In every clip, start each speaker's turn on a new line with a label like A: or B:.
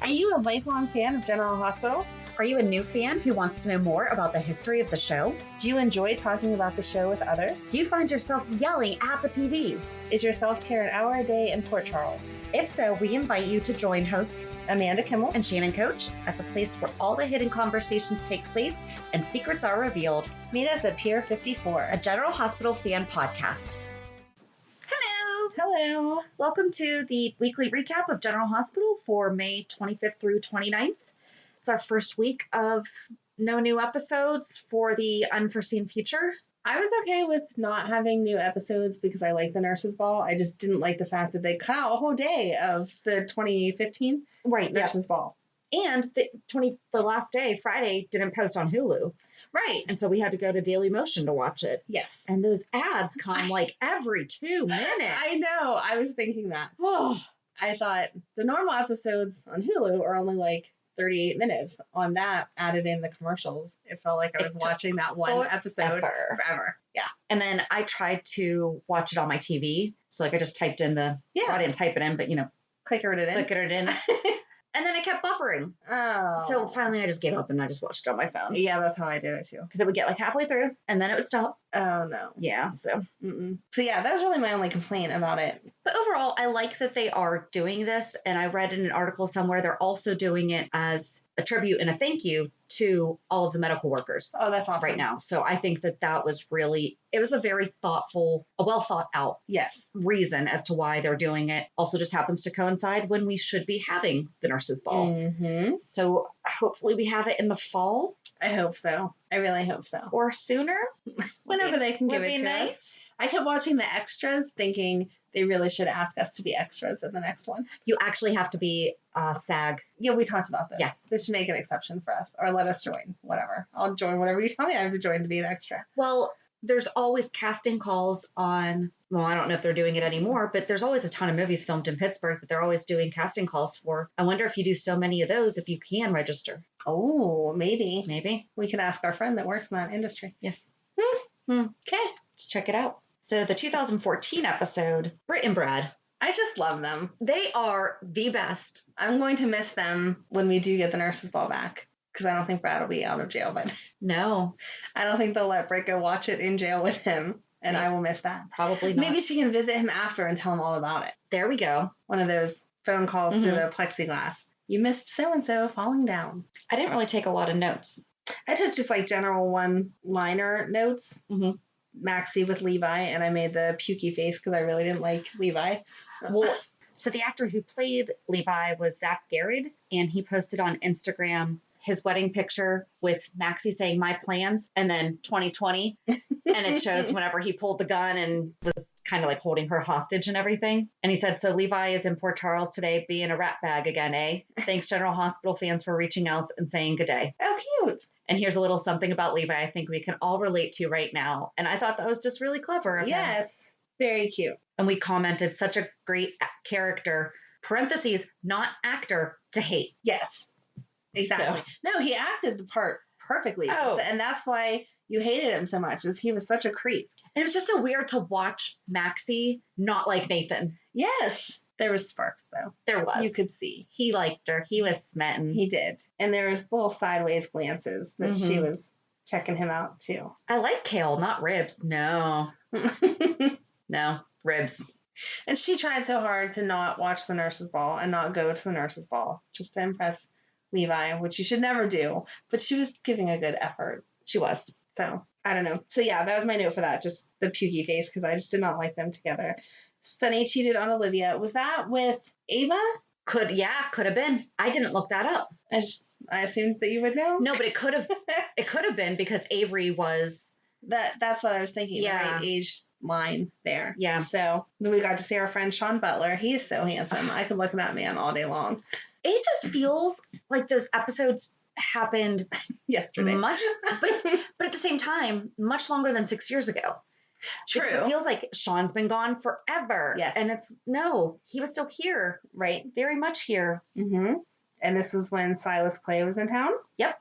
A: Are you a lifelong fan of General Hospital?
B: Are you a new fan who wants to know more about the history of the show?
A: Do you enjoy talking about the show with others?
B: Do you find yourself yelling at the TV?
A: Is your self-care an hour a day in Port Charles?
B: If so, we invite you to join hosts
A: Amanda Kimmel
B: and Shannon Coach at the place where all the hidden conversations take place and secrets are revealed.
A: Meet us at Pier 54,
B: a General Hospital fan podcast. Hello!
A: Hello!
B: Welcome to the weekly recap of General Hospital for May 25th through 29th. It's our first week of no new episodes for the unforeseen future.
A: I was okay with not having new episodes because I like the Nurses Ball. I just didn't like the fact that they cut out a whole day of the 2015 Nurses Ball.
B: And the last day, Friday, didn't post on Hulu.
A: Right.
B: And so we had to go to Daily Motion to watch it.
A: Yes.
B: And those ads come like every 2 minutes.
A: I know. I was thinking that.
B: Oh,
A: I thought the normal episodes on Hulu are only like 38 minutes. On that, added in the commercials, it felt like I was watching that one episode forever. Yeah.
B: And then I tried to watch it on my TV. So like I just typed in I didn't type it in, but
A: clickered it in.
B: And then it kept buffering.
A: Oh.
B: So finally I just gave up and I just watched it on my phone.
A: Yeah, that's how I did it too.
B: Because it would get like halfway through and then it would stop.
A: Oh, no.
B: Yeah, so.
A: So yeah, that was really my only complaint about it.
B: But overall, I like that they are doing this. And I read in an article somewhere they're also doing it as a tribute and a thank you to all of the medical workers.
A: Oh, that's awesome.
B: Right now. So I think that was really, it was a very thoughtful, a well thought out reason as to why they're doing it. Also just happens to coincide when we should be having the Nurses Ball.
A: Mm-hmm.
B: So hopefully we have it in the fall.
A: I hope so. I really hope so.
B: Or sooner.
A: Whenever they can give it to
B: nice.
A: us. I kept watching the extras thinking they really should ask us to be extras in the next one.
B: You actually have to be SAG.
A: Yeah, we talked about this.
B: Yeah.
A: They should make an exception for us or let us join. Whatever. I'll join whatever you tell me I have to join to be an extra.
B: Well, there's always casting calls on, well, I don't know if they're doing it anymore, but there's always a ton of movies filmed in Pittsburgh that they're always doing casting calls for. I wonder if you do so many of those, if you can register.
A: Oh, maybe.
B: Maybe.
A: We can ask our friend that works in that industry.
B: Yes.
A: Okay.
B: Let's check it out. So the 2014 episode, Britt and Brad.
A: I just love them.
B: They are the best.
A: I'm going to miss them when we do get the Nurses Ball back. Because I don't think Brad will be out of jail by then.
B: No.
A: I don't think they'll let Britt go watch it in jail with him. And I will miss that.
B: Probably not.
A: Maybe she can visit him after and tell him all about it.
B: There we go.
A: One of those phone calls through the plexiglass. You missed so-and-so falling down.
B: I didn't really take a lot of notes.
A: I took just like general one-liner notes.
B: Mm-hmm.
A: Maxie with Levi. And I made the pukey face because I really didn't like Levi.
B: Well, so the actor who played Levi was Zach Garrett. And he posted on Instagram his wedding picture with Maxie saying my plans and then 2020. And it shows whenever he pulled the gun and was kind of like holding her hostage and everything. And he said, so Levi is in Port Charles today being a rat bag again, eh? Thanks General Hospital fans for reaching out and saying good day.
A: Oh, cute.
B: And here's a little something about Levi I think we can all relate to right now. And I thought that was just really clever of him.
A: Yes. Very cute.
B: And we commented such a great character, parentheses, not actor, to hate.
A: Yes. Exactly. So. No, he acted the part perfectly.
B: Oh.
A: And that's why you hated him so much, is he was such a creep.
B: And it was just so weird to watch Maxie not like Nathan.
A: Yes. There was sparks, though.
B: There was.
A: You could see.
B: He liked her. He was smitten.
A: He did. And there was little sideways glances that she was checking him out, too.
B: I like kale, not ribs. No. No, ribs.
A: And she tried so hard to not watch the Nurses Ball and not go to the Nurses Ball just to impress Levi, which you should never do. But she was giving a good effort.
B: She was.
A: So, I don't know. So, yeah, that was my note for that. Just the pukey face, because I just did not like them together. Sunny cheated on Olivia. Was that with Ava?
B: Could have been. I didn't look that up.
A: I assumed that you would know.
B: No, but it could have been because Avery was.
A: That's what I was thinking.
B: Yeah.
A: Right age line there.
B: Yeah.
A: So then we got to see our friend Sean Butler. He is so handsome. I could look at that man all day long.
B: It just feels like those episodes happened
A: yesterday.
B: But at the same time, much longer than 6 years ago.
A: True.
B: It feels like Sean's been gone forever.
A: Yes.
B: And he was still here.
A: Right.
B: Very much here.
A: Mm-hmm. And this is when Silas Clay was in town?
B: Yep.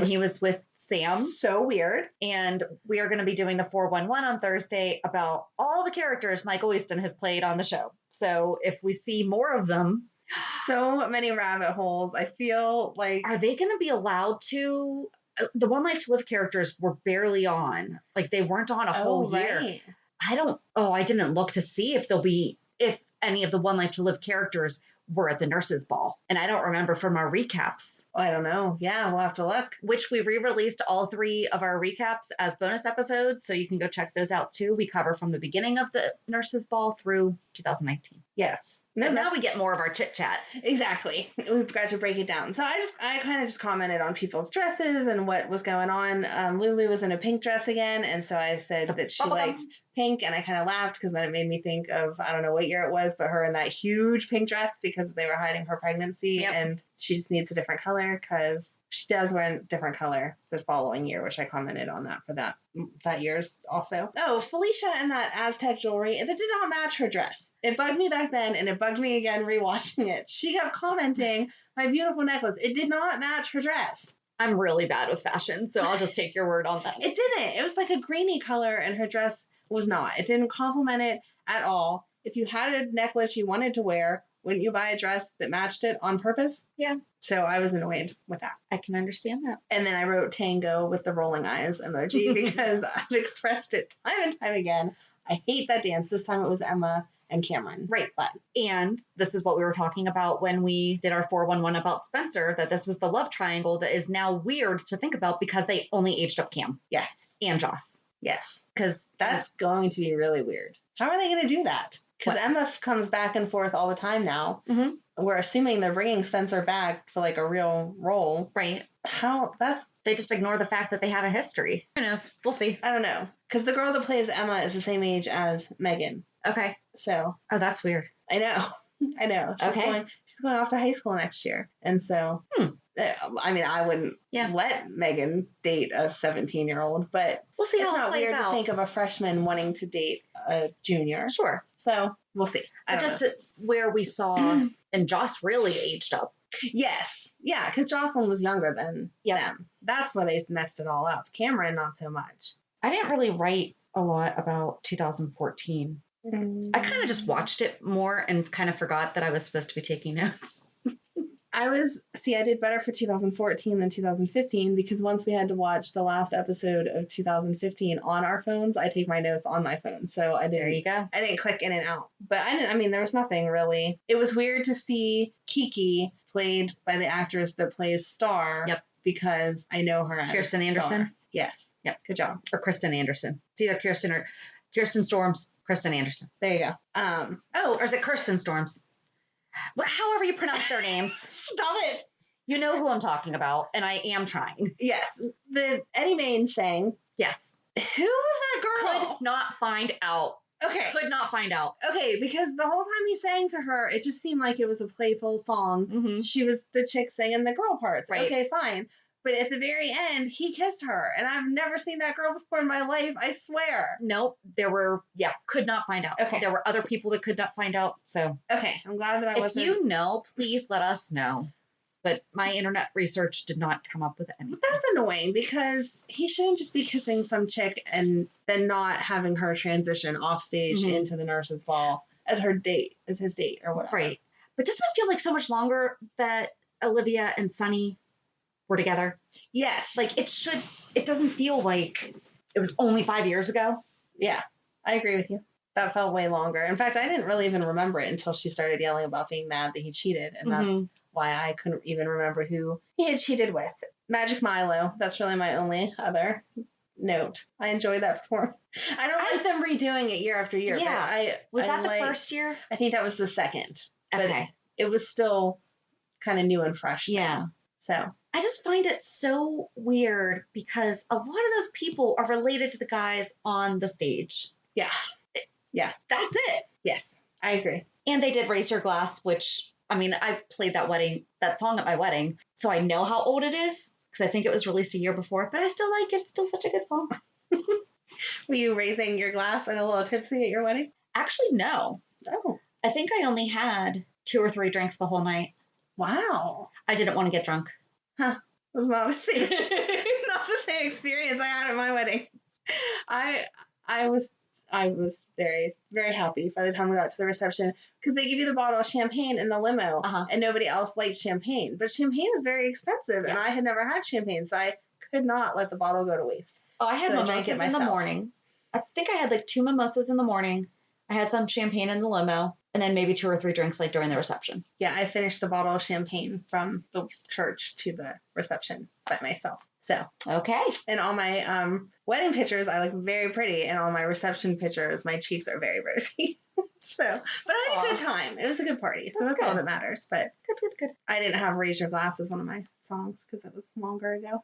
B: He was with Sam.
A: So weird.
B: And we are going to be doing the 411 on Thursday about all the characters Michael Easton has played on the show. So if we see more of them,
A: So many rabbit holes. I feel like...
B: Are they going to be allowed to? The One Life to Live characters were barely on. Like, they weren't on a whole year.
A: Right.
B: I didn't look to see if any of the One Life to Live characters were at the nurses' ball. And I don't remember from our recaps.
A: I don't know. Yeah, we'll have to look.
B: Which we re-released all 3 of our recaps as bonus episodes, so you can go check those out too. We cover from the beginning of the nurses' ball through 2019.
A: Yes.
B: No, now we get more of our chit chat.
A: Exactly. We've got to break it down. So I kind of just commented on people's dresses and what was going on. Lulu was in a pink dress again, and so I said that she liked pink, and I kind of laughed because then it made me think of, I don't know what year it was, but her in that huge pink dress because they were hiding her pregnancy, and she just needs a different color because she does wear a different color the following year, which I commented on that for that year's also. Oh, Felicia and that Aztec jewelry, it did not match her dress. It bugged me back then, and it bugged me again rewatching it. She kept commenting, my beautiful necklace. It did not match her dress.
B: I'm really bad with fashion, so I'll just take your word on that.
A: It didn't. It was like a greeny color, and her dress was not. It didn't complement it at all. If you had a necklace you wanted to wear, wouldn't you buy a dress that matched it on purpose?
B: Yeah.
A: So I was annoyed with that.
B: I can understand that.
A: And then I wrote tango with the rolling eyes emoji because I've expressed it time and time again. I hate that dance. This time it was Emma and Cameron.
B: Right. And this is what we were talking about when we did our 411 about Spencer, that this was the love triangle that is now weird to think about because they only aged up Cam.
A: Yes.
B: And Joss.
A: Yes. Because that's going to be really weird. How are they going to do that? Because Emma comes back and forth all the time now.
B: Mm-hmm.
A: We're assuming they're bringing Spencer back for like a real role.
B: Right.
A: They
B: just ignore the fact that they have a history. Who knows? We'll see.
A: I don't know. Because the girl that plays Emma is the same age as Megan.
B: Okay.
A: So.
B: Oh, that's weird.
A: I know. She's going off to high school next year. And so. I mean, I wouldn't let Megan date a 17-year-old, but
B: we'll see how it plays
A: weird
B: out.
A: To think of a freshman wanting to date a junior.
B: Sure.
A: So we'll see.
B: Where we saw, and Joss really aged up.
A: Yes. Yeah, because Jocelyn was younger than them. That's where they've messed it all up. Cameron, not so much.
B: I didn't really write a lot about 2014. I kind of just watched it more and kind of forgot that I was supposed to be taking notes.
A: I did better for 2014 than 2015 because once we had to watch the last episode of 2015 on our phones, I take my notes on my phone. So
B: there you go.
A: I didn't click in and out. But there was nothing really. It was weird to see Kiki played by the actress that plays Star.
B: Yep.
A: Because I know her as
B: Kirsten Anderson?
A: Star. Yes.
B: Yep.
A: Good job.
B: Or Kristen Anderson. It's either Kirsten or Kirsten Storms, Kristen Anderson.
A: There you go.
B: Or is it Kirsten Storms? However you pronounce their names.
A: Stop it.
B: You know who I'm talking about, and I am trying.
A: Yes. The Eddie Main sang.
B: Yes.
A: Who was that girl?
B: Could not find out.
A: Okay.
B: Could not find out.
A: Okay, because the whole time he sang to her, it just seemed like it was a playful song.
B: Mm-hmm.
A: She was the chick singing the girl parts.
B: Right.
A: Okay, fine. But at the very end, he kissed her. And I've never seen that girl before in my life, I swear.
B: Nope. Could not find out.
A: Okay.
B: There were other people that could not find out, so.
A: Okay, I'm glad that I wasn't.
B: If you know, please let us know. But my internet research did not come up with anything.
A: That's annoying because he shouldn't just be kissing some chick and then not having her transition off stage into the nurse's ball as his date or whatever.
B: Right. But doesn't it feel like so much longer that Olivia and Sonny were together?
A: Yes.
B: Like it doesn't feel like it was only 5 years ago.
A: Yeah, I agree with you. That felt way longer. In fact, I didn't really even remember it until she started yelling about being mad that he cheated. And that's why I couldn't even remember who he had cheated with. Magic Milo. That's really my only other note. I enjoyed that performance. I don't like them redoing it year after year.
B: Yeah.
A: But
B: was that the first year?
A: I think that was the second.
B: Okay.
A: But it was still kind of new and fresh.
B: Yeah.
A: Then. So.
B: I just find it so weird because a lot of those people are related to the guys on the stage.
A: Yeah. Yeah.
B: That's it.
A: Yes. I agree.
B: And they did Raise Your Glass, which, I played that song at my wedding, so I know how old it is because I think it was released a year before, but I still like it. It's still such a good song.
A: Were you raising your glass and a little tipsy at your wedding?
B: Actually, no.
A: Oh.
B: I think I only had 2 or 3 drinks the whole night.
A: Wow.
B: I didn't want to get drunk.
A: Huh. It was not the same. Not the same experience I had at my wedding. I I was very, very happy by the time we got to the reception because they give you the bottle of champagne in the limo and nobody else liked champagne. But champagne is very expensive and I had never had champagne, so I could not let the bottle go to waste.
B: Oh, I had mimosas in the morning. I think I had like 2 mimosas in the morning. I had some champagne in the limo and then maybe 2 or 3 drinks like during the reception.
A: Yeah, I finished the bottle of champagne from the church to the reception by myself. So
B: okay,
A: and all my wedding pictures I look very pretty, and all my reception pictures my cheeks are very rosy. So, but I had a good time. It was a good party, so that's all that matters. But good. I didn't have "Raise Your Glass" as one of my songs because it was longer ago.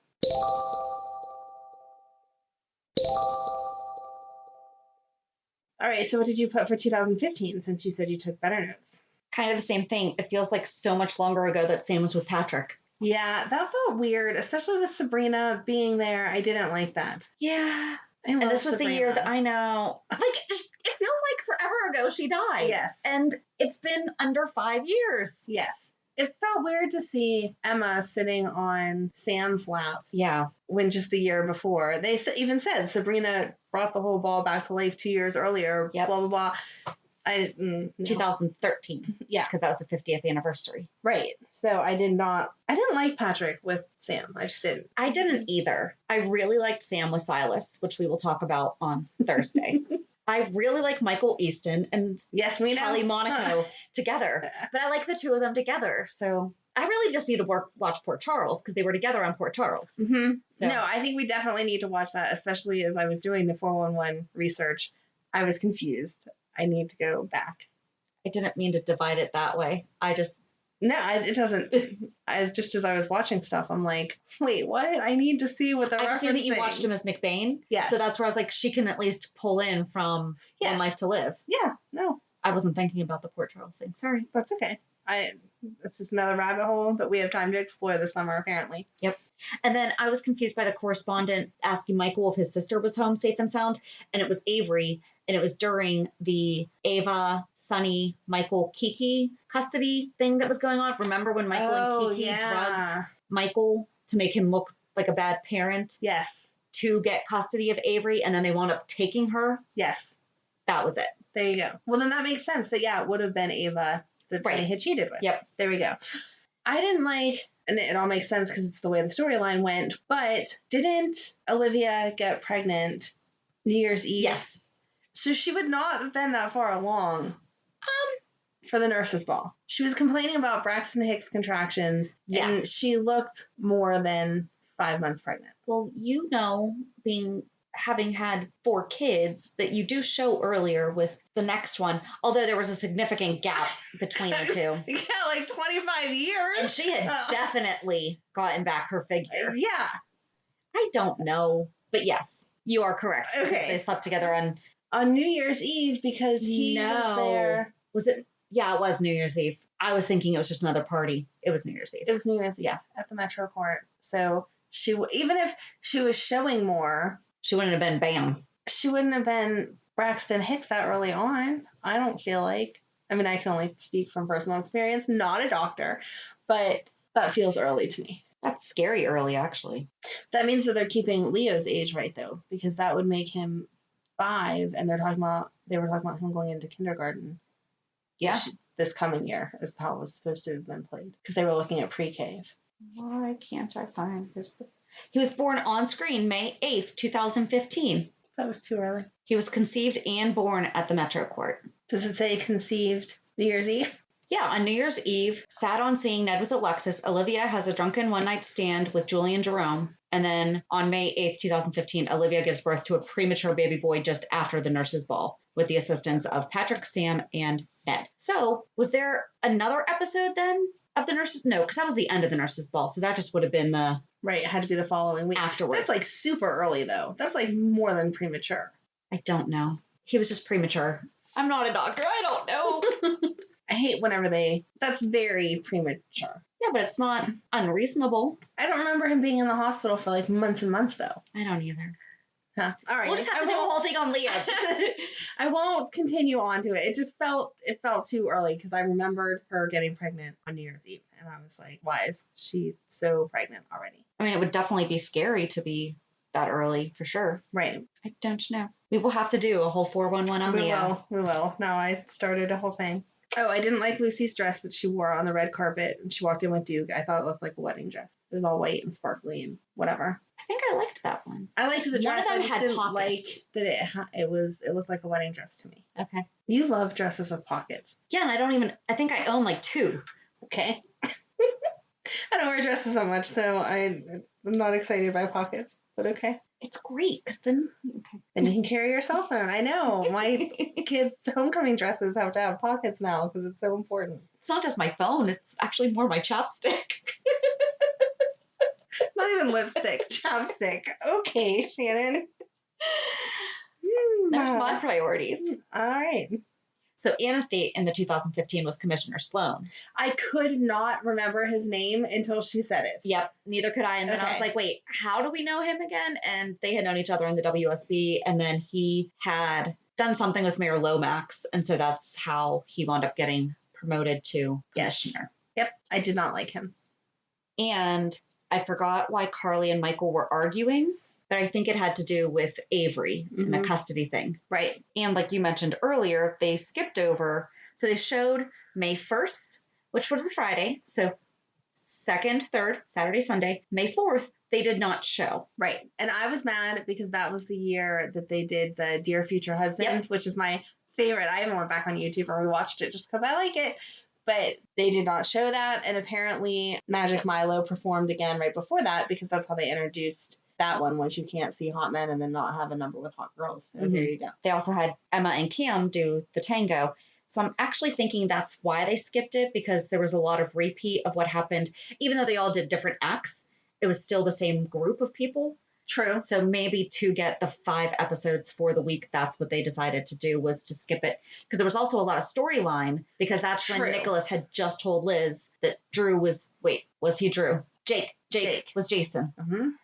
A: All right, so what did you put for 2015? Since you said you took better notes.
B: Kind of the same thing. It feels like so much longer ago. That same was with Patrick.
A: Yeah, that felt weird, especially with Sabrina being there. I didn't like that.
B: Yeah. And this was the year that I know. Like, it feels like forever ago she died.
A: Yes.
B: And it's been under 5 years.
A: Yes. It felt weird to see Emma sitting on Sam's lap.
B: Yeah.
A: When just the year before. They even said Sabrina brought the whole ball back to life 2 years earlier. Yep. Blah, blah, blah.
B: 2013.
A: Yeah.
B: Because that was the 50th anniversary.
A: Right. So I didn't like Patrick with Sam. I just didn't.
B: I didn't either. I really liked Sam with Silas, which we will talk about on Thursday. I really like Michael Easton and Kelly Monaco together. But I like the two of them together. So I really just need to watch Port Charles because they were together on Port Charles.
A: Mm-hmm. So. No, I think we definitely need to watch that, especially as I was doing the 411 research. I was confused. I need to go back.
B: I didn't mean to divide it that way.
A: It doesn't. Just as I was watching stuff, I'm like, wait, what? I need to see what the referencing. I just knew that
B: you watched him as McBain.
A: Yeah.
B: So that's where I was like, she can at least pull in from One Life to Live.
A: Yeah, no.
B: I wasn't thinking about the Port Charles thing. Sorry.
A: That's okay. It's just another rabbit hole that we have time to explore this summer, apparently.
B: Yep. And then I was confused by the correspondent asking Michael if his sister was home safe and sound, and it was Avery, and it was during the Ava, Sunny, Michael, Kiki custody thing that was going on. Remember when Michael and Kiki drugged Michael to make him look like a bad parent?
A: Yes.
B: To get custody of Avery, and then they wound up taking her?
A: Yes.
B: That was it.
A: There you go. Well, then that makes sense that, it would have been Ava that Sunny had cheated with.
B: Yep.
A: There we go. I didn't like, and it all makes sense because it's the way the storyline went, but didn't Olivia get pregnant New Year's Eve?
B: Yes.
A: So she would not have been that far along for the nurse's ball. She was complaining about Braxton Hicks contractions, and she looked more than 5 months pregnant.
B: Well, having had 4 kids, that you do show earlier with the next one, although there was a significant gap between the two.
A: Yeah, like 25 years.
B: And she had definitely gotten back her figure.
A: Yeah.
B: I don't know, but yes, you are correct.
A: Okay.
B: They slept together
A: on New Year's Eve because he was there.
B: Was it? Yeah, it was New Year's Eve. I was thinking it was just another party. It was New Year's Eve.
A: It was New Year's Eve at the Metro Court. So even if she was showing more,
B: she wouldn't have been Bam.
A: She wouldn't have been Braxton Hicks that early on. I don't feel like. I mean, I can only speak from personal experience, not a doctor, but that feels early to me.
B: That's scary early, actually.
A: That means that they're keeping Leo's age right, though, because that would make him 5, and they were talking about him going into kindergarten.
B: Yeah.
A: This coming year is how it was supposed to have been played, because they were looking at pre-Ks.
B: Why can't I find his... He was born on screen May 8th, 2015.
A: That was too early.
B: He was conceived and born at the Metro Court.
A: Does it say conceived New Year's Eve?
B: Yeah, on New Year's Eve, sad on seeing Ned with Alexis, Olivia has a drunken one-night stand with Julie and Jerome. And then on May 8th, 2015, Olivia gives birth to a premature baby boy just after the nurse's ball with the assistance of Patrick, Sam, and Ned. So was there another episode then of the nurse's? No, because that was the end of the nurse's ball. So that just would have been the...
A: Right, it had to be the following week.
B: Afterwards.
A: That's like super early, though. That's like more than premature.
B: I don't know. He was just premature. I'm not a doctor. I don't know.
A: I hate whenever that's very premature.
B: Yeah, but it's not unreasonable.
A: I don't remember him being in the hospital for like months and months, though.
B: I don't either.
A: Huh. All right.
B: We'll just have to do a whole thing on Leah.
A: I won't continue on to it. It felt too early because I remembered her getting pregnant on New Year's Eve. And I was like, why is she so pregnant already?
B: I mean, it would definitely be scary to be that early for sure.
A: Right.
B: I don't know. We will have to do a whole 411 on the.
A: We will. Now I started a whole thing. Oh, I didn't like Lucy's dress that she wore on the red carpet when she walked in with Duke. I thought it looked like a wedding dress. It was all white and sparkly and whatever.
B: I think I liked that one.
A: I liked the dress.
B: One of them
A: I just
B: had
A: didn't
B: pockets.
A: like that it looked like a wedding dress to me.
B: Okay.
A: You love dresses with pockets.
B: Yeah, and I think I own like 2.
A: Okay. I don't wear dresses that much, so I'm not excited by pockets, but okay.
B: It's great because then
A: you can carry your cell phone. I know. My kids' homecoming dresses have to have pockets now because it's so important.
B: It's not just my phone. It's actually more my chapstick.
A: Not even lipstick, chapstick. Okay, Shannon.
B: There's my priorities.
A: All right.
B: So Anna's date in the 2015 was Commissioner Sloan.
A: I could not remember his name until she said it.
B: Yep, neither could I. And then I was like, wait, how do we know him again? And they had known each other in the WSB, and then he had done something with Mayor Lomax, and so that's how he wound up getting promoted to commissioner.
A: Yep, I did not like him.
B: And I forgot why Carly and Michael were arguing, but I think it had to do with Avery and the custody thing.
A: Right.
B: And like you mentioned earlier, they skipped over. So they showed May 1st, which was a Friday. So 2nd, 3rd, Saturday, Sunday. May 4th, they did not show.
A: Right. And I was mad because that was the year that they did the Dear Future Husband, which is my favorite. I even went back on YouTube and rewatched it just because I like it. But they did not show that. And apparently Magic Milo performed again right before that because that's how they introduced that one, once you can't see hot men and then not have a number with hot girls. So there you go.
B: They also had Emma and Cam do the tango. So I'm actually thinking that's why they skipped it, because there was a lot of repeat of what happened. Even though they all did different acts, it was still the same group of people.
A: True.
B: So maybe to get the 5 episodes for the week, that's what they decided to do, was to skip it. Because there was also a lot of storyline, because that's when Nicholas had just told Liz that Drew was, was he Drew? Jake was Jason.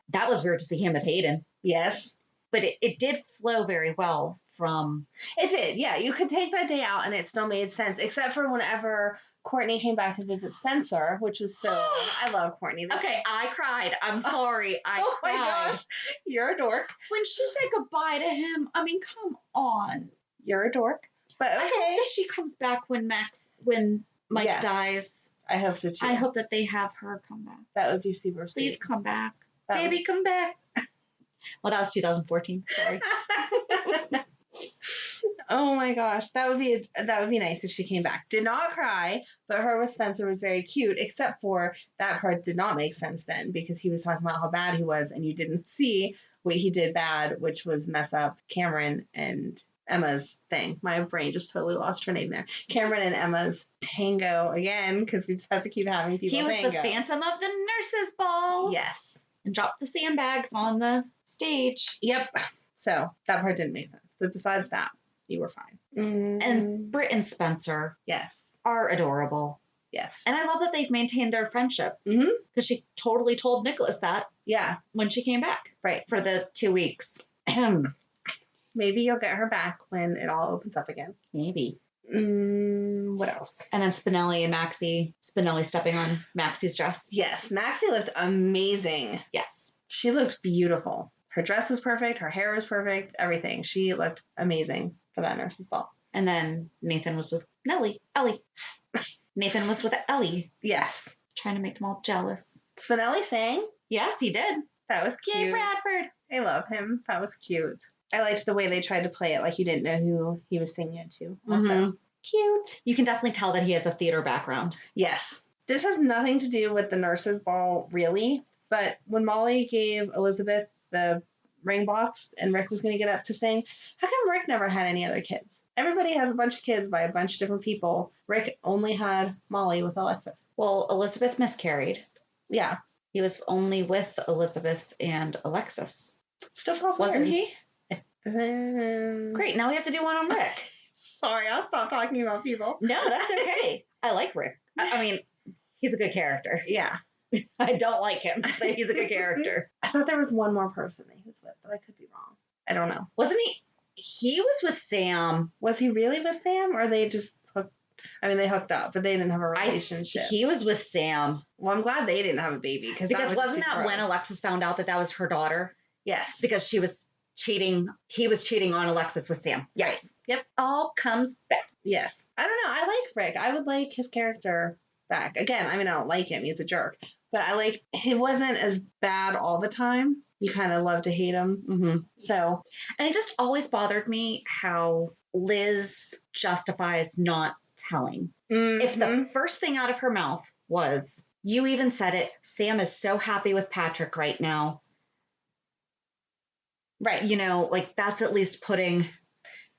B: That was weird to see him with Hayden.
A: Yes.
B: But it did flow very well from...
A: It did, yeah. You could take that day out and it still made sense, except for whenever Courtney came back to visit Spencer, which was so... I love Courtney.
B: Okay, I cried. I'm sorry. I cried.
A: My gosh. You're a dork.
B: When she said goodbye to him, I mean, come on.
A: You're a dork. But okay.
B: I hope that she comes back when Mike dies.
A: I hope so too.
B: I hope that they have her come back.
A: That would be super sweet.
B: Please come back. Baby, come back. Well, that was 2014. Sorry.
A: Oh my gosh, that would be nice if she came back. Did not cry, but her with Spencer was very cute, except for that part did not make sense then, because he was talking about how bad he was, and you didn't see what he did bad, which was mess up Cameron and Emma's thing. My brain just totally lost her name there. Cameron and Emma's tango again, because we just have to keep having people tango.
B: He was the phantom of the nurses' ball.
A: Yes.
B: And dropped the sandbags on the stage.
A: Yep. So that part didn't make sense. But besides that, you were fine.
B: And Britt and Spencer are adorable.
A: Yes.
B: And I love that they've maintained their friendship. Because she totally told Nicholas that.
A: Yeah.
B: When she came back. Right. For the 2 weeks.
A: Maybe you'll get her back when it all opens up again.
B: Maybe.
A: What else?
B: And then Spinelli and Maxie. Spinelli stepping on Maxie's dress.
A: Yes. Maxie looked amazing.
B: Yes.
A: She looked beautiful. Her dress was perfect. Her hair was perfect. Everything. She looked amazing for that nurse's ball.
B: And then Nathan was with Ellie. Nathan was with Ellie.
A: Yes.
B: Trying to make them all jealous.
A: Spinelli sang?
B: Yes, he did.
A: That was cute.
B: Yay, Bradford.
A: I love him. That was cute. I liked the way they tried to play it like you didn't know who he was singing it to. Also, cute.
B: You can definitely tell that he has a theater background.
A: Yes. This has nothing to do with the nurse's ball, really. But when Molly gave Elizabeth the ring box and Rick was going to get up to sing, how come Rick never had any other kids? Everybody has a bunch of kids by a bunch of different people. Rick only had Molly with Alexis.
B: Well, Elizabeth miscarried.
A: Yeah.
B: He was only with Elizabeth and Alexis.
A: Still feels
B: Wasn't
A: weird.
B: he? Great. Now we have to do one on Rick.
A: Sorry, I'll stop talking about people.
B: No, that's okay. I like Rick. I mean, he's a good character.
A: Yeah.
B: I don't like him, but he's a good character.
A: I thought there was one more person that he was with, but I could be wrong. I don't know.
B: Wasn't he? He was with Sam.
A: Was he really with Sam, or they just hooked? I mean, they hooked up, but they didn't have a relationship.
B: He was with Sam.
A: Well, I'm glad they didn't have a baby because
B: wasn't that when Alexis found out that was her daughter,
A: Yes.
B: Because he was cheating on Alexis with Sam. Yes.
A: Right. Yep.
B: All comes back.
A: Yes. I don't know. I like Rick. I would like his character back. Again, I mean, I don't like him. He's a jerk. But I like, he wasn't as bad all the time. You kind of love to hate him.
B: Mm-hmm.
A: So.
B: And it just always bothered me how Liz justifies not telling.
A: Mm-hmm.
B: If the first thing out of her mouth was, you even said it, Sam is so happy with Patrick right now.
A: Right.
B: You know, like that's at least putting.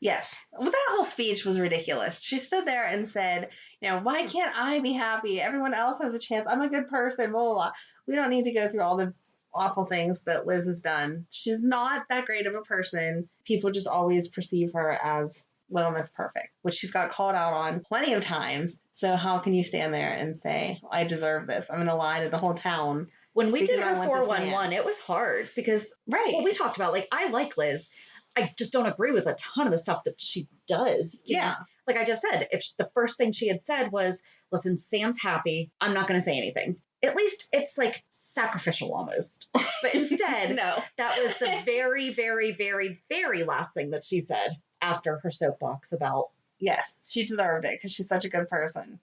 A: Yes. Well, that whole speech was ridiculous. She stood there and said, you know, why can't I be happy? Everyone else has a chance. I'm a good person, blah, blah, blah. We don't need to go through all the awful things that Liz has done. She's not that great of a person. People just always perceive her as Little Miss Perfect, which she's got called out on plenty of times. So how can you stand there and say, I deserve this? I'm going to lie to the whole town.
B: When we did her 411, it was hard because, well, we talked about, like, I like Liz. I just don't agree with a ton of the stuff that she does.
A: Yeah.
B: Know? Like I just said, if the first thing she had said was, listen, Sam's happy, I'm not going to say anything. At least it's like sacrificial almost. But instead,
A: no.
B: That was the very, very, very, very last thing that she said after her soapbox about.
A: Yes, she deserved it because she's such a good person.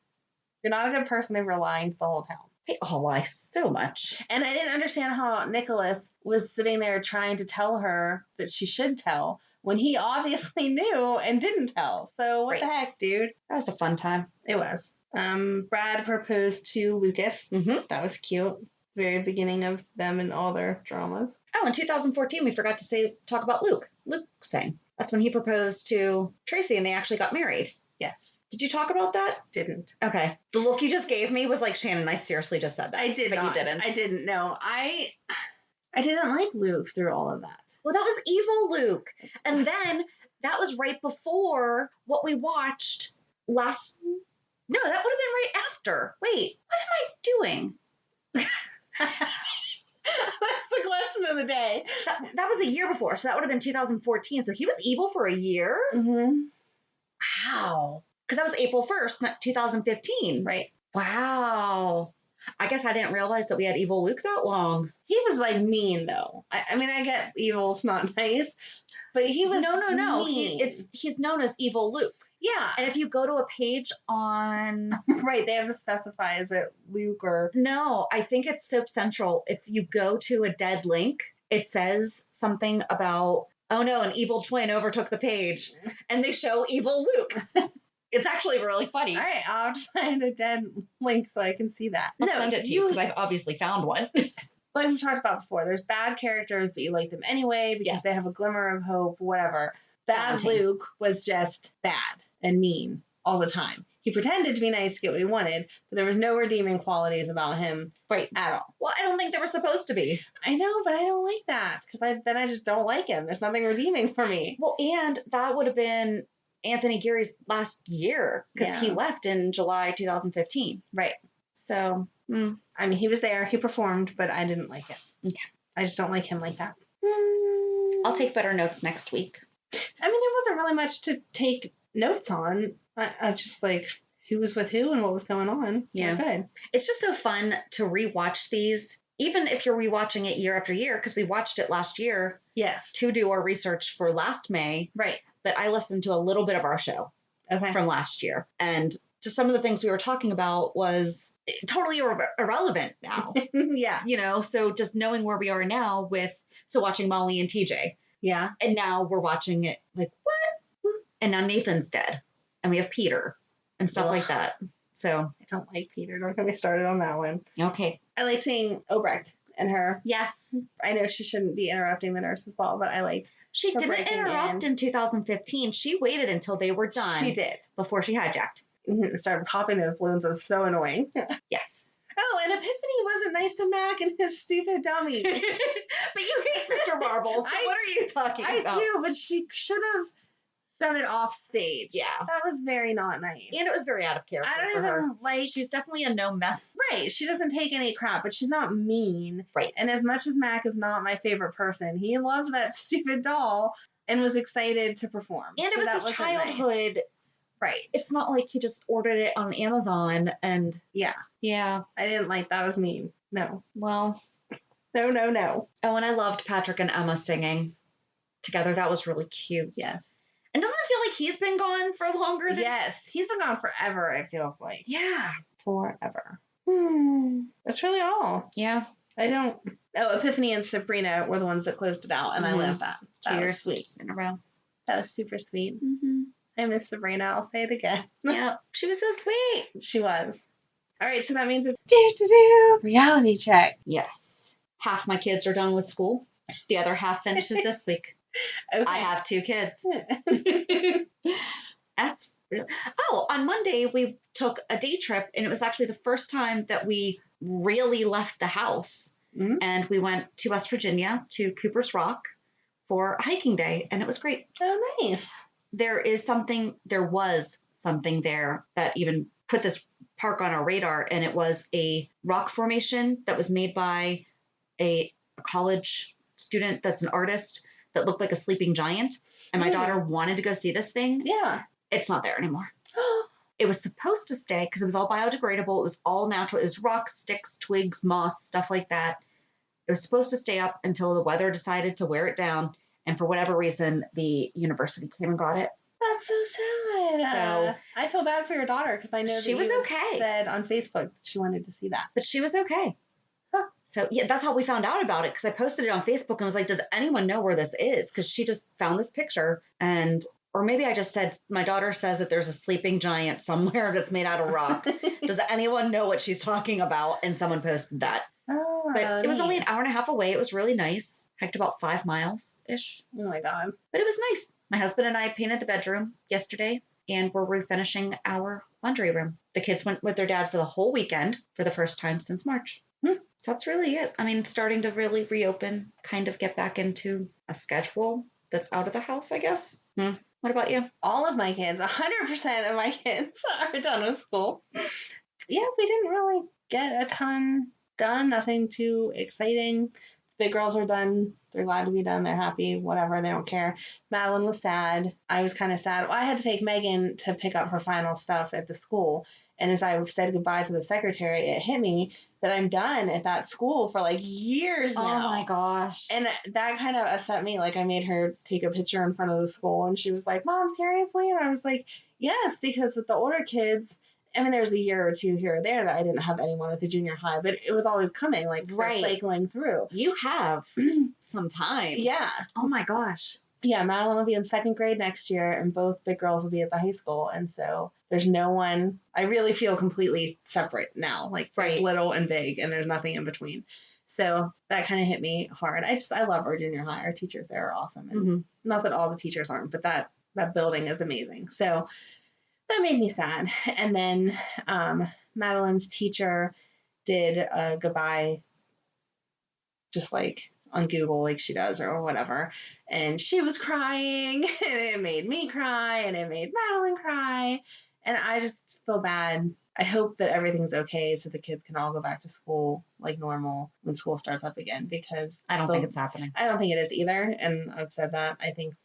A: You're not a good person if you're lying to the whole town.
B: They all lie so much.
A: And I didn't understand how Nicholas was sitting there trying to tell her that she should tell when he obviously knew and didn't tell. So what the heck, dude?
B: That was a fun time.
A: It was. Brad proposed to Lucas.
B: Mm-hmm.
A: That was cute. Very beginning of them and all their dramas.
B: Oh, in 2014, we forgot to talk about Luke. Luke sang. That's when he proposed to Tracy and they actually got married.
A: Yes.
B: Did you talk about that?
A: Didn't.
B: Okay. The look you just gave me was like, Shannon, I seriously just said that.
A: I did not.
B: You didn't.
A: I didn't. No. I didn't like Luke through all of that.
B: Well, that was evil Luke. And then that was right before what we watched last. No, that would have been right after. Wait, what am I doing?
A: That's the question of the day.
B: That was a year before. So that would have been 2014. So he was evil for a year?
A: Mm-hmm.
B: Wow. Because that was April 1st, not 2015.
A: Right.
B: Wow. I guess I didn't realize that we had evil Luke that long.
A: He was like mean though. I mean, I get evil's not nice, but he was
B: no.
A: mean.
B: He's known as evil Luke.
A: Yeah.
B: And if you go to a page on
A: right, they have to specify is it Luke or
B: no, I think it's Soap Central. If you go to a dead link, it says something about, oh no, an evil twin overtook the page, and they show evil Luke. It's actually really funny.
A: All right, I'll have to find a dead link so I can see that.
B: I'll send it to you because I've obviously found one.
A: Like we've talked about before, there's bad characters, but you like them anyway because they have a glimmer of hope, whatever. Bad Luke was just bad and mean all the time. He pretended to be nice to get what he wanted, but there was no redeeming qualities about him at all.
B: Well, I don't think they were supposed to be.
A: I know, but I don't like that because then I just don't like him. There's nothing redeeming for me.
B: Well, and that would have been Anthony Geary's last year because he left in July 2015.
A: Right.
B: So,
A: I mean, he was there, he performed, but I didn't like it.
B: Okay.
A: I just don't like him like that.
B: I'll take better notes next week.
A: I mean, there wasn't really much to take notes on. I just like who was with who and what was going on.
B: Yeah.
A: Good.
B: It's just so fun to rewatch these, even if you're rewatching it year after year, because we watched it last year.
A: Yes.
B: To do our research for last May.
A: Right.
B: But I listened to a little bit of our show from last year. And just some of the things we were talking about was totally irrelevant now.
A: Yeah.
B: You know, so just knowing where we are now watching Molly and TJ.
A: Yeah.
B: And now we're watching it like, what? And now Nathan's dead. And we have Peter and stuff like that. So
A: I don't like Peter. Don't get me started on that one.
B: Okay.
A: I like seeing Obrecht and her.
B: Yes.
A: I know she shouldn't be interrupting the nurse's ball, but I liked
B: She didn't interrupt in 2015. She waited until they were done.
A: She did.
B: Before she hijacked.
A: Mm-hmm. Started popping those balloons. It was so annoying.
B: Yes.
A: Oh, and Epiphany wasn't nice to Mac and his stupid dummy.
B: But you hate Mr. Marbles, so what are you talking about?
A: I do, but she should have done it off stage.
B: Yeah.
A: That was very not nice.
B: And it was very out of character.
A: I don't even like.
B: She's definitely a no mess.
A: Right. She doesn't take any crap, but she's not mean.
B: Right.
A: And as much as Mac is not my favorite person, he loved that stupid doll and was excited to perform.
B: And it was his childhood.
A: Nice. Right.
B: It's not like he just ordered it on Amazon and.
A: Yeah.
B: Yeah.
A: I didn't like that. Was mean. No.
B: Well.
A: No, no, no.
B: Oh, and I loved Patrick and Emma singing together. That was really cute.
A: Yes.
B: And doesn't it feel like he's been gone for longer than...
A: Yes. He's been gone forever, it feels like.
B: Yeah.
A: Forever. That's really all.
B: Yeah.
A: I don't... Oh, Epiphany and Sabrina were the ones that closed it out, and I love that. That
B: 2
A: was
B: years
A: sweet.
B: in a row.
A: That was super sweet.
B: Mm-hmm.
A: I miss Sabrina. I'll say it again.
B: Yeah. She was so sweet.
A: She was. All right, so that means it's reality check.
B: Yes. Half my kids are done with school. The other half finishes this week.
A: Okay.
B: I have 2 kids. That's real. Oh, on Monday we took a day trip, and it was actually the first time that we really left the house.
A: Mm-hmm.
B: And we went to West Virginia to Cooper's Rock for a hiking day, and it was great.
A: Oh, nice.
B: There was something there that even put this park on our radar, and it was a rock formation that was made by a college student that's an artist that looked like a sleeping giant. And my daughter wanted to go see this thing.
A: Yeah.
B: It's not there anymore. It was supposed to stay because it was all biodegradable. It was all natural. It was rocks, sticks, twigs, moss, stuff like that. It was supposed to stay up until the weather decided to wear it down. And for whatever reason, the university came and got it.
A: That's so sad.
B: So
A: I feel bad for your daughter because I know
B: she was okay.
A: Said on Facebook that she wanted to see that,
B: but she was okay.
A: Huh.
B: So yeah, that's how we found out about it, because I posted it on Facebook and was like, "Does anyone know where this is?" Because she just found this picture, or maybe I just said, "My daughter says that there's a sleeping giant somewhere that's made out of rock. Does anyone know what she's talking about?" And someone posted that.
A: Oh,
B: but it was only an hour and a half away. It was really nice. Hiked about 5 miles ish.
A: Oh my God.
B: But it was nice. My husband and I painted the bedroom yesterday, and we're refinishing our laundry room. The kids went with their dad for the whole weekend for the first time since March. So that's really it. I mean, starting to really reopen, kind of get back into a schedule that's out of the house, I guess. What about you?
A: All of my kids, 100% of my kids are done with school. Yeah, we didn't really get a ton done. Nothing too exciting. Big girls are done. They're glad to be done. They're happy. Whatever. They don't care. Madeline was sad. I was kind of sad. Well, I had to take Megan to pick up her final stuff at the school. And as I said goodbye to the secretary, it hit me that I'm done at that school for like years now.
B: Oh my gosh.
A: And that kind of upset me. Like I made her take a picture in front of the school, and she was like, "Mom, seriously?" And I was like, "Yes," because with the older kids, I mean, there was a year or two here or there that I didn't have anyone at the junior high, but it was always coming, like cycling through.
B: You have some time.
A: Yeah.
B: Oh my gosh.
A: Yeah, Madeline will be in 2nd grade next year, and both big girls will be at the high school. And so there's no one. I really feel completely separate now. Like there's little and big, and there's nothing in between. So that kind of hit me hard. I love our junior high. Our teachers there are awesome. And not that all the teachers aren't, but that building is amazing. So that made me sad. And then Madeline's teacher did a goodbye, just like on Google, like she does or whatever. And she was crying, and it made me cry, and it made Madeline cry. And I just feel bad. I hope that everything's okay so the kids can all go back to school like normal when school starts up again, because
B: I don't think it's happening.
A: I don't think it is either. And I've said that. I think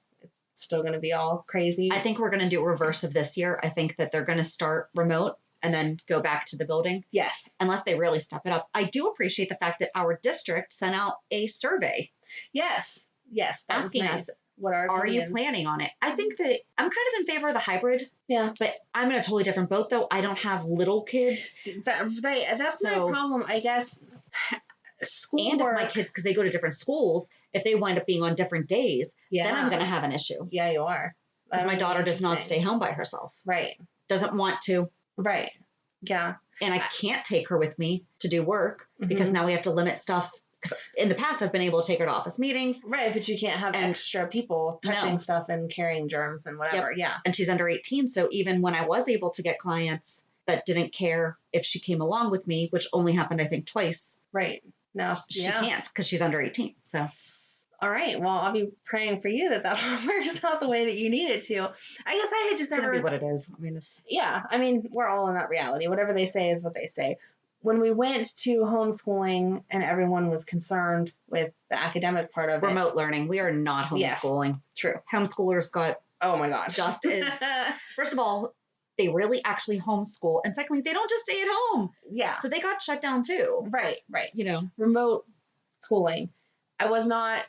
A: still going to be all crazy.
B: I think we're going to do a reverse of this year. I think that they're going to start remote and then go back to the building.
A: Yes.
B: Unless they really step it up. I do appreciate the fact that our district sent out a survey.
A: Yes. Yes.
B: Asking
A: nice.
B: us,
A: what are
B: you planning on it? I think that I'm kind of in favor of the hybrid.
A: Yeah.
B: But I'm in a totally different boat, though. I don't have little kids.
A: That's my problem, I guess. School
B: and if my kids, because they go to different schools, if they wind up being on different days, then I'm going to have an issue.
A: Yeah, you are.
B: Because my daughter does not stay home by herself.
A: Right.
B: Doesn't want to.
A: Right. Yeah.
B: And I can't take her with me to do work because now we have to limit stuff. Because in the past, I've been able to take her to office meetings.
A: Right, but you can't have extra people touching stuff and carrying germs and whatever. Yep. Yeah.
B: And she's under 18. So even when I was able to get clients that didn't care if she came along with me, which only happened, I think, twice.
A: Right. No,
B: she can't because she's under 18. So,
A: all right. Well, I'll be praying for you that works out the way that you need it to. I guess I had just
B: never be what it is. I mean, it's
A: I mean, we're all in that reality. Whatever they say is what they say. When we went to homeschooling and everyone was concerned with the academic part of
B: remote learning, we are not homeschooling.
A: Yes, true.
B: Homeschoolers got just as first of all. They really actually homeschool. And secondly, they don't just stay at home.
A: Yeah.
B: So they got shut down too.
A: Right.
B: You know.
A: Remote schooling. I was not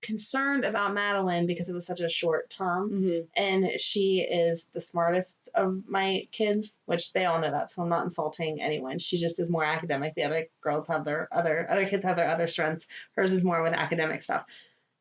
A: concerned about Madeline because it was such a short term.
B: Mm-hmm.
A: And she is the smartest of my kids, which they all know that, so I'm not insulting anyone. She just is more academic. The other girls have their other kids have their other strengths. Hers is more with academic stuff.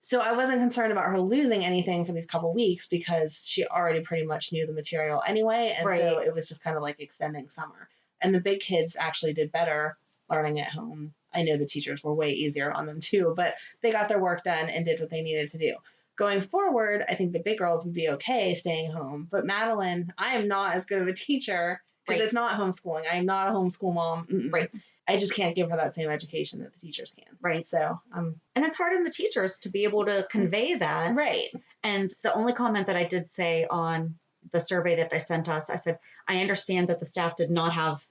A: So I wasn't concerned about her losing anything for these couple weeks because she already pretty much knew the material anyway. And so it was just kind of like extending summer. And the big kids actually did better learning at home. I know the teachers were way easier on them too, but they got their work done and did what they needed to do. Going forward, I think the big girls would be okay staying home. But Madeline, I am not as good of a teacher because it's not homeschooling. I am not a homeschool mom. Mm-mm.
B: Right.
A: I just can't give her that same education that the teachers can.
B: Right.
A: So,
B: and it's hard on the teachers to be able to convey that.
A: Right.
B: And the only comment that I did say on the survey that they sent us, I said, I understand that the staff did not have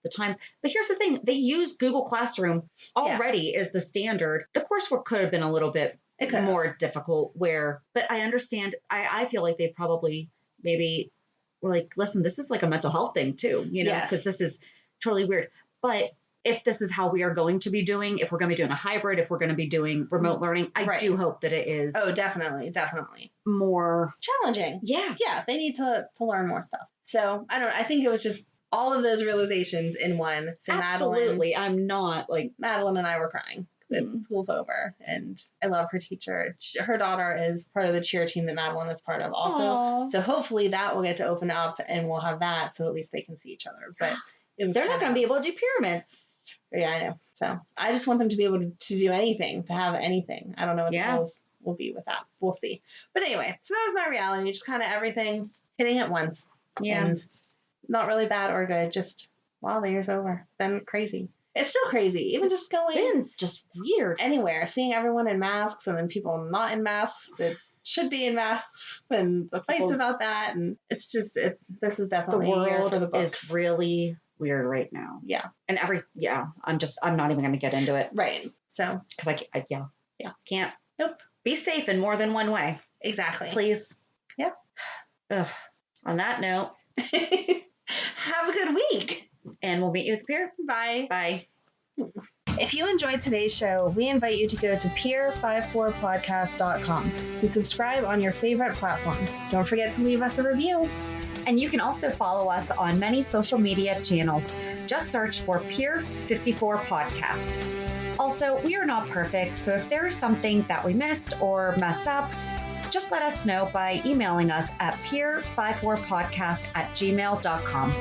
B: the time. But here's the thing. They use Google Classroom already as the standard. The coursework could have been a little bit more difficult but I understand. I feel like they probably maybe were like, listen, this is like a mental health thing too, because this is totally weird. But if this is how we are going to be doing, if we're going to be doing a hybrid, if we're going to be doing remote learning, I do hope that it is.
A: Oh, definitely.
B: More
A: challenging.
B: Yeah.
A: Yeah. They need to learn more stuff. So I think it was just all of those realizations in one. So
B: absolutely. I'm not like
A: Madeline and I were crying. School's over, and I love her teacher. Her daughter is part of the cheer team that Madeline is part of also.
B: Aww.
A: So hopefully that will get to open up and we'll have that so at least they can see each other. But
B: they're not going to be able to do pyramids.
A: Yeah, I know. So I just want them to be able to do anything, to have anything. I don't know what the goals will be with that. We'll see. But anyway, so that was my reality. Just kind of everything hitting at once.
B: Yeah.
A: And not really bad or good. Just, wow, the year's over. It's been crazy. It's still crazy. Even just going
B: just weird
A: anywhere, seeing everyone in masks and then people not in masks that should be in masks and the fights about that. And it's just, this is definitely
B: the world
A: a year for the books.
B: Is really weird right now.
A: Yeah.
B: And I'm not even going to get into it.
A: Right. So.
B: Because I can't. Nope. Be safe in more than one way.
A: Exactly.
B: Please.
A: Yep.
B: Ugh. On that note.
A: Have a good week.
B: And we'll meet you at the pier.
A: Bye.
B: Bye.
A: If you enjoyed today's show, we invite you to go to peer54podcast.com to subscribe on your favorite platform. Don't forget to leave us a review.
B: And you can also follow us on many social media channels. Just search for Peer54 Podcast. Also, we are not perfect, so if there is something that we missed or messed up, just let us know by emailing us at peer54podcast@gmail.com.